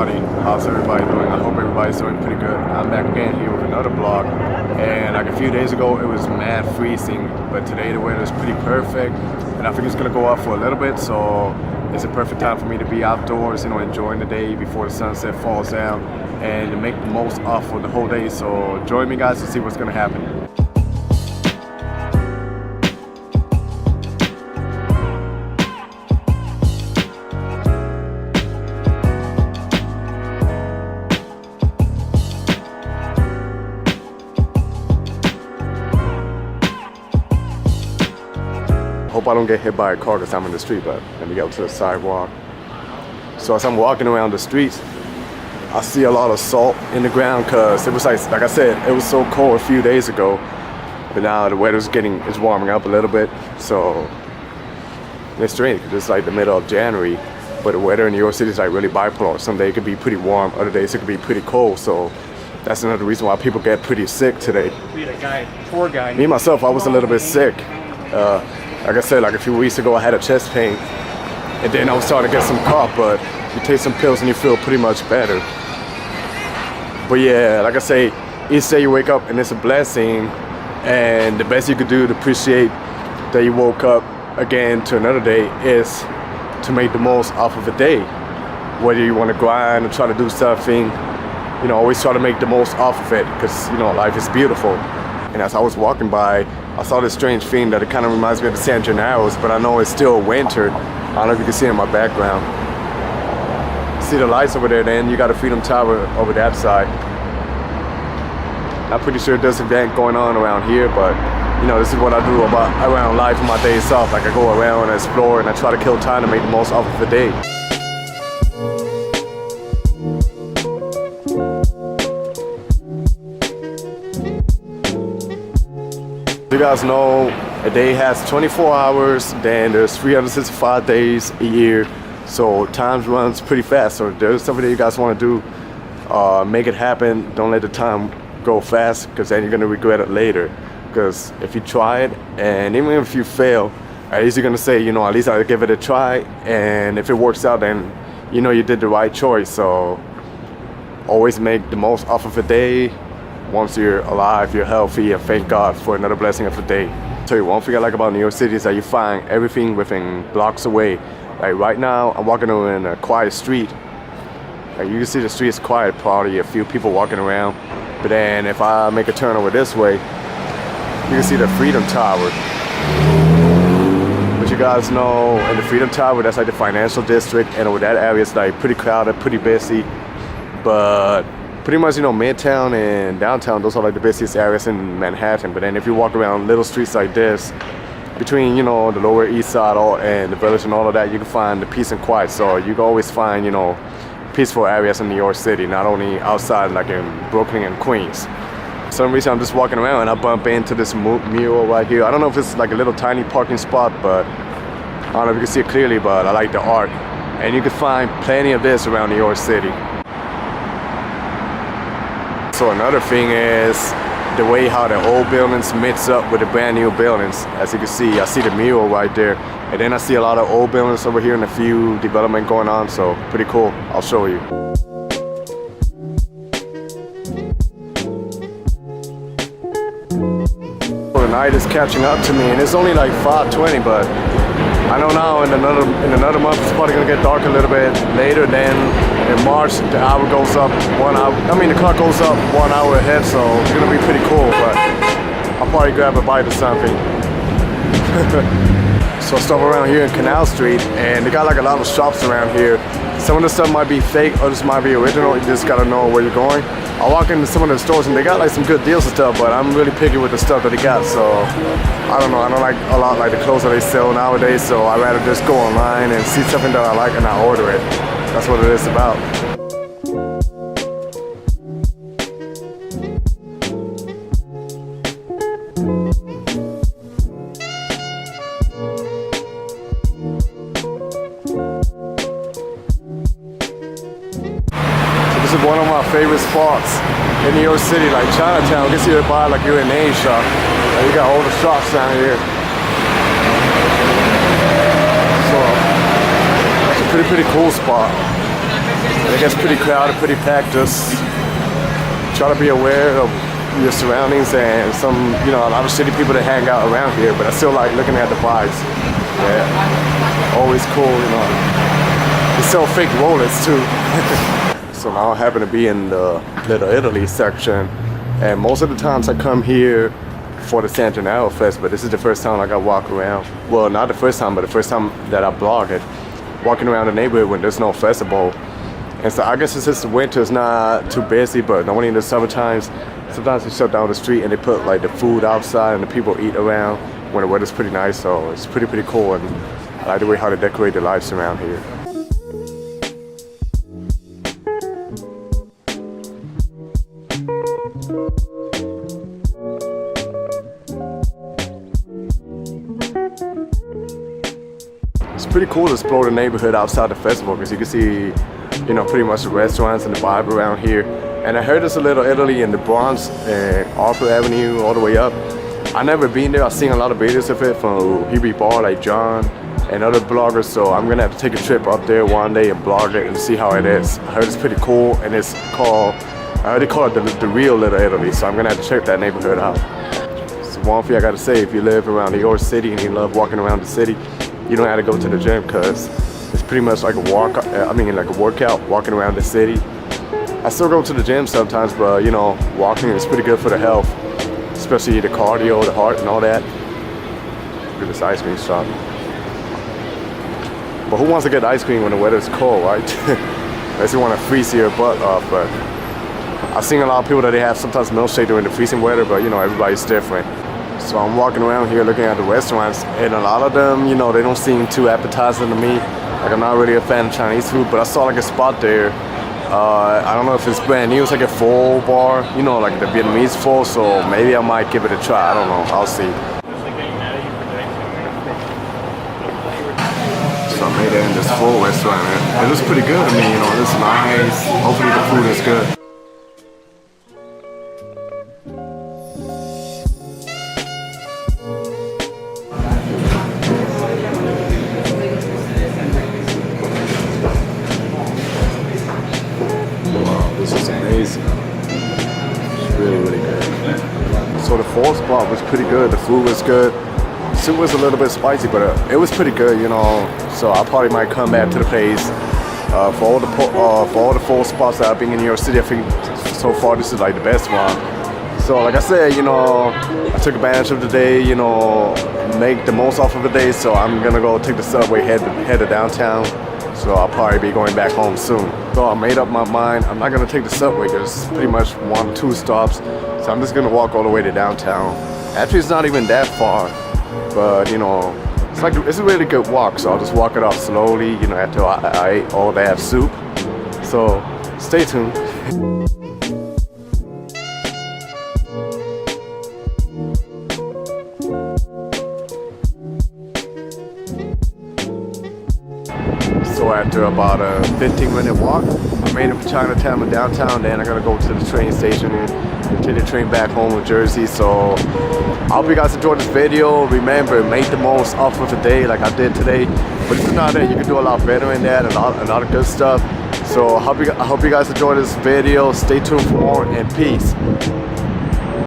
everybody. How's everybody doing? I hope everybody's doing pretty good. I'm back again here with another vlog. And like a few days ago, it was mad freezing, but today the weather is pretty perfect. And I think it's gonna go up for a little bit, so it's a perfect time for me to be outdoors, enjoying the day before the sunset falls down and to make the most of the whole day. So join me guys to see what's gonna happen. Hope I don't get hit by a car because I'm in the street, but let me go to the sidewalk. So as I'm walking around the streets, I see a lot of salt in the ground because it was like I said, it was so cold a few days ago, but now the weather's it's warming up a little bit. So it's strange because it's like the middle of January, but the weather in New York City is like really bipolar. Some days it could be pretty warm, other days it could be pretty cold. So that's another reason why people get pretty sick today. We had a guy, poor guy. Me myself, I was a little bit sick. Like I said, like a few weeks ago, I had a chest pain, and then I was starting to get some cough, but you take some pills and you feel pretty much better. But yeah, like I say, each day you wake up and it's a blessing, and the best you could do to appreciate that you woke up again to another day is to make the most off of a day. Whether you want to grind or try to do something, always try to make the most off of it, because life is beautiful. And as I was walking by, I saw this strange thing that it kind of reminds me of the San Gennaro, but I know it's still winter. I don't know if you can see it in my background. See the lights over there, then you got a Freedom Tower over that side. I'm pretty sure there's an event going on around here, but this is what I do around life on my days off. Like I go around and explore and I try to kill time to make the most off of the day. You guys know a day has 24 hours, then there's 365 days a year, so time runs pretty fast. So if there's something that you guys want to do, make it happen. Don't let the time go fast, because then you're going to regret it later. Because if you try it, and even if you fail, at least you're going to say, at least I'll give it a try, and if it works out, then you did the right choice. So always make the most off of a day. Once you're alive, you're healthy, and thank God for another blessing of the day. Tell you one thing I like about New York City is that you find everything within blocks away. Like right now, I'm walking in a quiet street. Like you can see the street is quiet, probably a few people walking around. But then if I make a turn over this way, you can see the Freedom Tower. But you guys know, in the Freedom Tower, that's like the financial district, and over that area it's like pretty crowded, pretty busy. But pretty much, Midtown and downtown, those are like the busiest areas in Manhattan. But then if you walk around little streets like this, between, the Lower East Side and the Village and all of that, you can find the peace and quiet. So you can always find, peaceful areas in New York City, not only outside like in Brooklyn and Queens. For some reason, I'm just walking around and I bump into this mural right here. I don't know if it's like a little tiny parking spot, but I don't know if you can see it clearly, but I like the art. And you can find plenty of this around New York City. So another thing is the way how the old buildings mix up with the brand new buildings. As you can see, I see the mural right there. And then I see a lot of old buildings over here and a few development going on. So pretty cool. I'll show you. So the night is catching up to me, and it's only like 5:20, but I know now in another month it's probably gonna get dark a little bit later. Then in March the hour goes up 1 hour. The clock goes up 1 hour ahead, so it's gonna be pretty cool. But I'll probably grab a bite or something. So I stop around here in Canal Street, and they got like a lot of shops around here. Some of the stuff might be fake, others might be original. You just gotta know where you're going. I walk into some of the stores and they got like some good deals and stuff, but I'm really picky with the stuff that they got. So I don't know, I don't like a lot like the clothes that they sell nowadays, so I'd rather just go online and see something that I like and I order it. That's what it is about. This is one of my favorite spots in New York City, like Chinatown. You can see it by like you're in Asia. And you got all the shops down here. So it's a pretty cool spot. it gets pretty crowded, pretty packed. Just try to be aware of your surroundings and some, you know, a lot of city people that hang out around here, but I still like looking at the vibes. Yeah, always cool, you know. They sell fake rollers too. So now I happen to be in the Little Italy section, and most of the times I come here for the San Gennaro Fest, but this is the first time I got to walk around. Well, not the first time, but the first time that I vlogged it, walking around the neighborhood when there's no festival. And so I guess it's just the winter, it's not too busy, but normally in the summer times, sometimes they shut down the street and they put like the food outside and the people eat around when the weather's pretty nice. So it's pretty cool, and I like the way how they decorate the lights around here. It's pretty cool to explore the neighborhood outside the festival because you can see, you know, pretty much the restaurants and the vibe around here. And I heard there's a Little Italy in the Bronx and Arthur Avenue all the way up. I never been there. I've seen a lot of videos of it from Hubie Ball, like John and other bloggers. So I'm gonna have to take a trip up there one day and blog it and see how it is. I heard it's pretty cool, and it's called, I heard they call it the real Little Italy. So I'm gonna have to check that neighborhood out. So one thing I gotta say, if you live around New York City and you love walking around the city, you don't have to go to the gym because it's pretty much like a walk. I mean, like a workout, walking around the city. I still go to the gym sometimes, but you know, walking is pretty good for the health, especially the cardio, the heart, and all that. Look at this ice cream shop. But who wants to get ice cream when the weather is cold, right? Unless you want to freeze your butt off. But I've seen a lot of people that they have sometimes milkshake during the freezing weather, but you know, everybody's different. So I'm walking around here looking at the restaurants, and a lot of them, you know, they don't seem too appetizing to me. Like, I'm not really a fan of Chinese food, but I saw like a spot there. I don't know if it's brand new. It's like a pho bar, you know, like the Vietnamese pho. So maybe I might give it a try. I don't know. I'll see. So I made it in this pho restaurant. It looks pretty good to me. You know, it's nice. Hopefully the food is good. This is amazing. It's really good. So the pho spot was pretty good. The food was good. The soup was a little bit spicy, but it was pretty good, you know. So I probably might come back to the place. For all the pho spots that I've been in New York City, I think so far this is like the best one. So like I said, you know, I took advantage of the day, you know, make the most off of the day. So I'm gonna go take the subway, head to downtown. So I'll probably be going back home soon. So I made up my mind. I'm not gonna take the subway because it's pretty much 1-2 stops. So I'm just gonna walk all the way to downtown. Actually, it's not even that far, but you know, it's a really good walk. So I'll just walk it off slowly, you know, after I ate all that soup. So stay tuned. So after about a 15-minute walk, I made it from Chinatown to downtown. Then I gotta go to the train station and take the train back home to Jersey. So I hope you guys enjoyed this video. Remember, make the most off of the day like I did today. But this is not it. You can do a lot better than that, and a lot of good stuff. So I hope you guys enjoyed this video. Stay tuned for more, and peace.